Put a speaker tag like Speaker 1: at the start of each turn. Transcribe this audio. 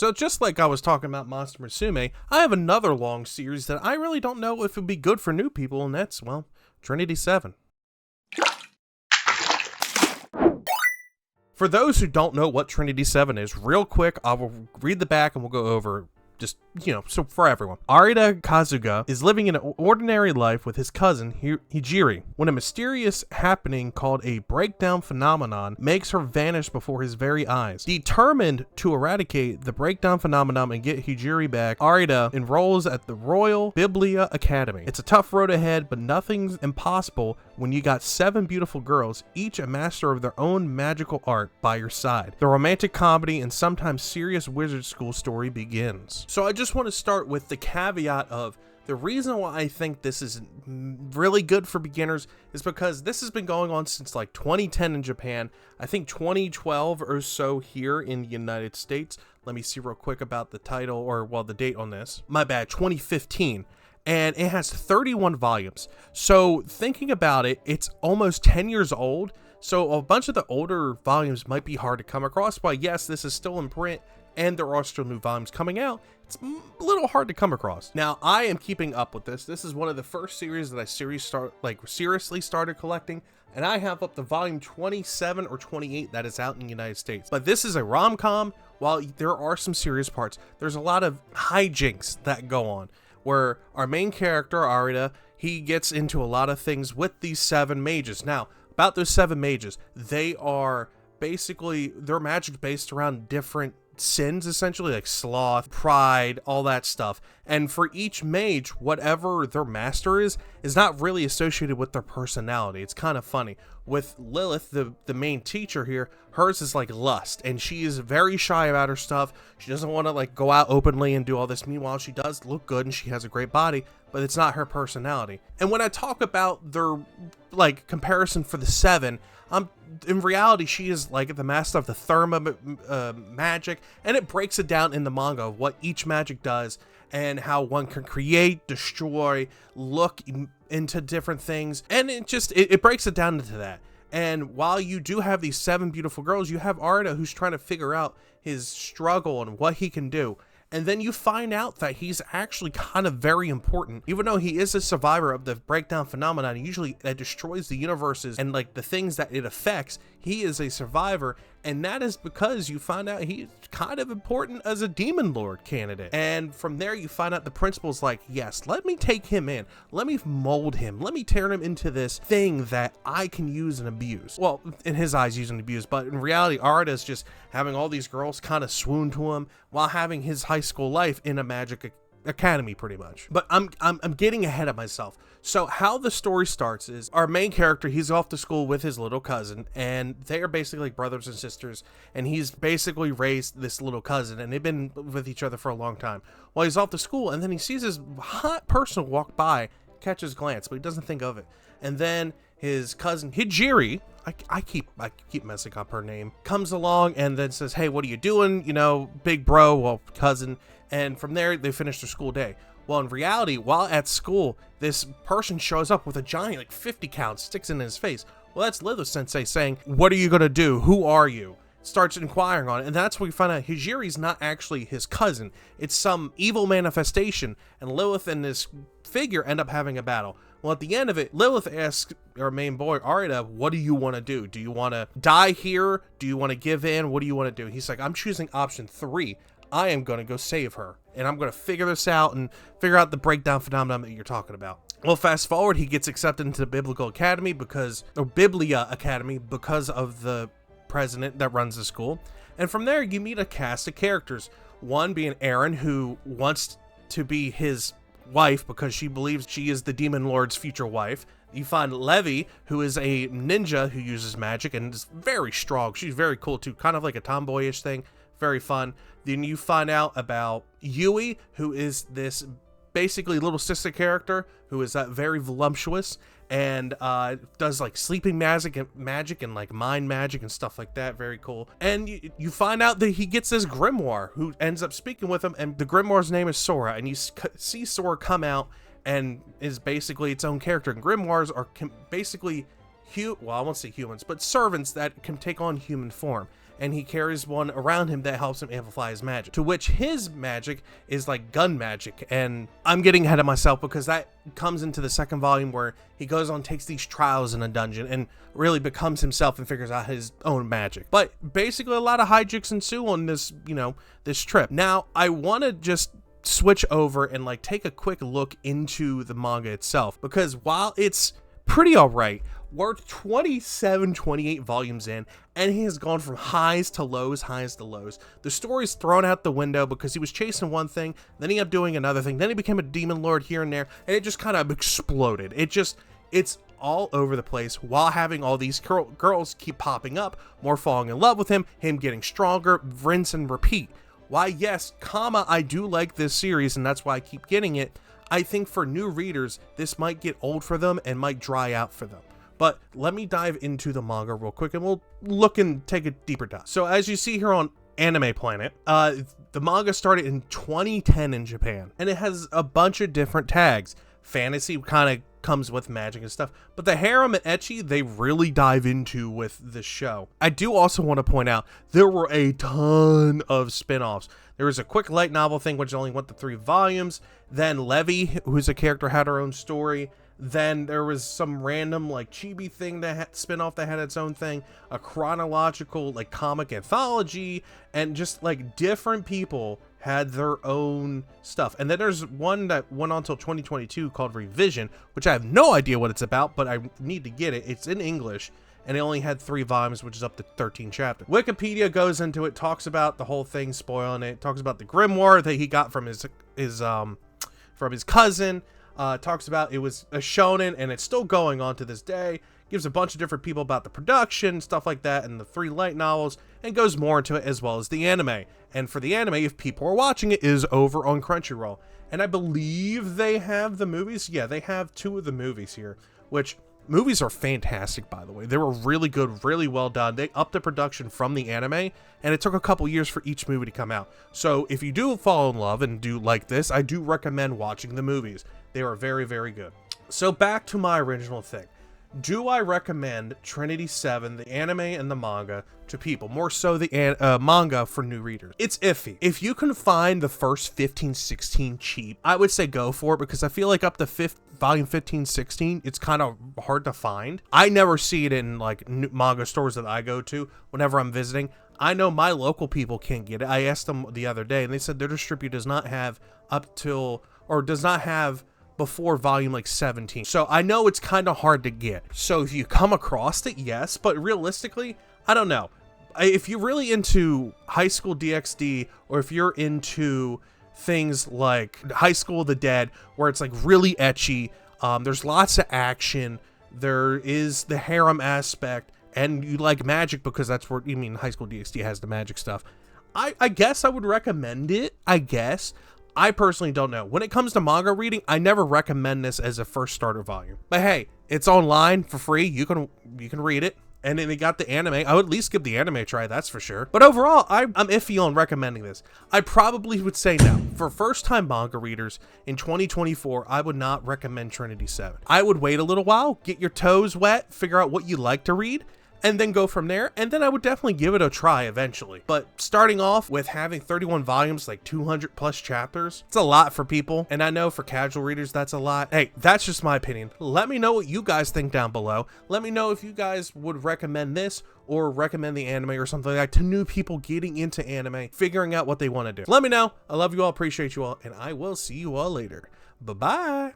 Speaker 1: So just like I was talking about Monster Musume, I have another long series that I really don't know if it would be good for new people, and that's, well, Trinity 7. For those who don't know what Trinity 7 is, real quick, I will read the back and we'll go over just, so for everyone. Arita Kazuga is living an ordinary life with his cousin Hijiri when a mysterious happening called a breakdown phenomenon makes her vanish before his very eyes. Determined to eradicate the breakdown phenomenon and get Hijiri back, Arita enrolls at the Royal Biblia Academy. It's a tough road ahead, but nothing's impossible when you got 7 beautiful girls, each a master of their own magical art, by your side. The romantic comedy and sometimes serious wizard school story begins. So I just want to start with the caveat of the reason why I think this is really good for beginners is because this has been going on since like 2010 in Japan. I think 2012 or so here in the United States. Let me see real quick about the title or, well, the date on this. My bad, 2015. And it has 31 volumes. So thinking about it, it's almost 10 years old. So a bunch of the older volumes might be hard to come across. But yes, this is still in print and there are still new volumes coming out. It's a little hard to come across. Now, I am keeping up with this. This is one of the first series that I seriously started collecting. And I have up to volume 27 or 28 that is out in the United States. But this is a rom-com. While there are some serious parts, there's a lot of hijinks that go on, where our main character, Arita, he gets into a lot of things with these 7 mages. Now, about those 7 mages, they are basically, their magic based around different sins, essentially, like sloth, pride, all that stuff. And for each mage, whatever their master is not really associated with their personality. It's kind of funny. With Lilith, the main teacher here, hers is like lust, and she is very shy about her stuff. She doesn't want to like go out openly and do all this. Meanwhile, she does look good and she has a great body, but it's not her personality. And when I talk about their like comparison for the 7, in reality, she is like the master of the therma magic, and it breaks it down in the manga of what each magic does and how one can create, destroy, look into different things, and it breaks it down into that. And while you do have these 7 beautiful girls, you have Arita who's trying to figure out his struggle and what he can do. And then you find out that he's actually kind of very important. Even though he is a survivor of the breakdown phenomenon, usually that destroys the universes and like the things that it affects, he is a survivor. And that is because you find out he's kind of important as a demon lord candidate. And from there you find out the principal's like, yes, let me take him in. Let me mold him. Let me turn him into this thing that I can use and abuse. Well, in his eyes, use and abuse, but in reality, Arita's just having all these girls kind of swoon to him while having his high school life in a magic academy, pretty much. But I'm getting ahead of myself. So how the story starts is our main character, he's off to school with his little cousin, and they are basically like brothers and sisters, and he's basically raised this little cousin, and they've been with each other for a long time. Well, he's off to school, and then he sees this hot person walk by, catches his glance, but he doesn't think of it. And then his cousin Hijiri, I keep messing up her name, comes along and then says, hey, what are you doing? Big bro, well, cousin. And from there, they finish their school day. Well, in reality, while at school, this person shows up with a giant, like 50 count, sticks in his face. Well, that's Lilith Sensei saying, what are you going to do? Who are you? Starts inquiring on it. And that's where we find out Hijiri's not actually his cousin. It's some evil manifestation. And Lilith and this figure end up having a battle. Well, at the end of it, Lilith asks our main boy, Arita, what do you want to do? Do you want to die here? Do you want to give in? What do you want to do? He's like, I'm choosing option 3. I am going to go save her. And I'm going to figure this out and figure out the breakdown phenomenon that you're talking about. Well, fast forward, he gets accepted into the Biblia Academy because of the president that runs the school. And from there, you meet a cast of characters. One being Erin, who wants to be his wife because she believes she is the demon lord's future wife. You find Levi, who is a ninja who uses magic and is very strong. She's very cool too, kind of like a tomboyish thing, very fun. Then you find out about Yui, who is this basically little sister character who is very voluptuous and does like sleeping magic and like mind magic and stuff like that. Very cool. And you find out that he gets this grimoire who ends up speaking with him, and the grimoire's name is Sora, and you see Sora come and is basically its own character. And grimoires are basically I won't say humans, but servants that can take on human form. and he carries one around him that helps him amplify his magic, to which his magic is like gun magic. And I'm getting ahead of myself because that comes into the second volume where he goes on, takes these trials in a dungeon and really becomes himself and figures out his own magic. But basically a lot of hijinks ensue on this, this trip. Now I want to just switch over and like take a quick look into the manga itself, because while it's pretty all right, we're 28 volumes in, and he has gone from highs to lows. The story's thrown out the window because he was chasing one thing, then he ended up doing another thing, then he became a demon lord here and there, and it just kind of exploded. It's all over the place, while having all these girls keep popping up, more falling in love with him getting stronger, rinse and repeat. Why, yes, I do like this series, and that's why I keep getting it. I think for new readers, this might get old for them and might dry out for them. But let me dive into the manga real quick, and we'll look and take a deeper dive. So as you see here on Anime Planet, the manga started in 2010 in Japan, and it has a bunch of different tags. Fantasy kind of comes with magic and stuff, but the harem and ecchi they really dive into with the show. I do also want to point out there were a ton of spin-offs. There was a quick light novel thing which only went to 3 volumes, then Levi, who's a character, had her own story. Then there was some random like chibi thing that had spin-off that had its own thing, a chronological like comic anthology, and just like different people had their own stuff. And then there's one that went on until 2022 called Revision, which I have no idea what it's about, but I need to get it. It's in English, and it only had 3 volumes, which is up to 13 chapters. Wikipedia goes into it, talks about the whole thing, spoiling it, talks about the grimoire that he got from his cousin. Talks about it was a shonen and it's still going on to this day, gives a bunch of different people about the production, stuff like that, and the 3 light novels, and goes more into it, as well as the anime. And for the anime, if people are watching it, is over on Crunchyroll. And I believe they have the movies. Yeah, they have 2 of the movies here, which movies are fantastic, by the way. They were really good, really well done. They upped the production from the anime, and it took a couple years for each movie to come out. So if you do fall in love and do like this, I do recommend watching the movies. They are very, very good. So back to my original thing. Do I recommend Trinity 7, the anime and the manga, to people? More so the manga for new readers. It's iffy. If you can find the first 15, 16 cheap, I would say go for it, because I feel like up to volume 15, 16, it's kind of hard to find. I never see it in like manga stores that I go to whenever I'm visiting. I know my local people can't get it. I asked them the other day, and they said their distributor does not have before volume like 17. So I know it's kind of hard to get. So if you come across it, yes, but realistically, I don't know. If you're really into High School DxD, or if you're into things like High School of the Dead, where it's like really ecchi, there's lots of action, there is the harem aspect, and you like magic, because that's where, High School DxD has the magic stuff, I guess I would recommend it, I guess. I personally don't know. When it comes to manga reading, I never recommend this as a first starter volume. But hey, it's online for free. You can read it. And then they got the anime. I would at least give the anime a try, that's for sure. But overall, I'm iffy on recommending this. I probably would say no. For first-time manga readers in 2024, I would not recommend Trinity 7. I would wait a little while, get your toes wet, figure out what you like to read, and then go from there. And then I would definitely give it a try eventually. But starting off with having 31 volumes, like 200 plus chapters, it's a lot for people. And I know for casual readers, that's a lot. Hey, that's just my opinion. Let me know what you guys think down below. Let me know if you guys would recommend this or recommend the anime or something like that to new people getting into anime, figuring out what they want to do. Let me know. I love you all, appreciate you all, and I will see you all later. Bye-bye.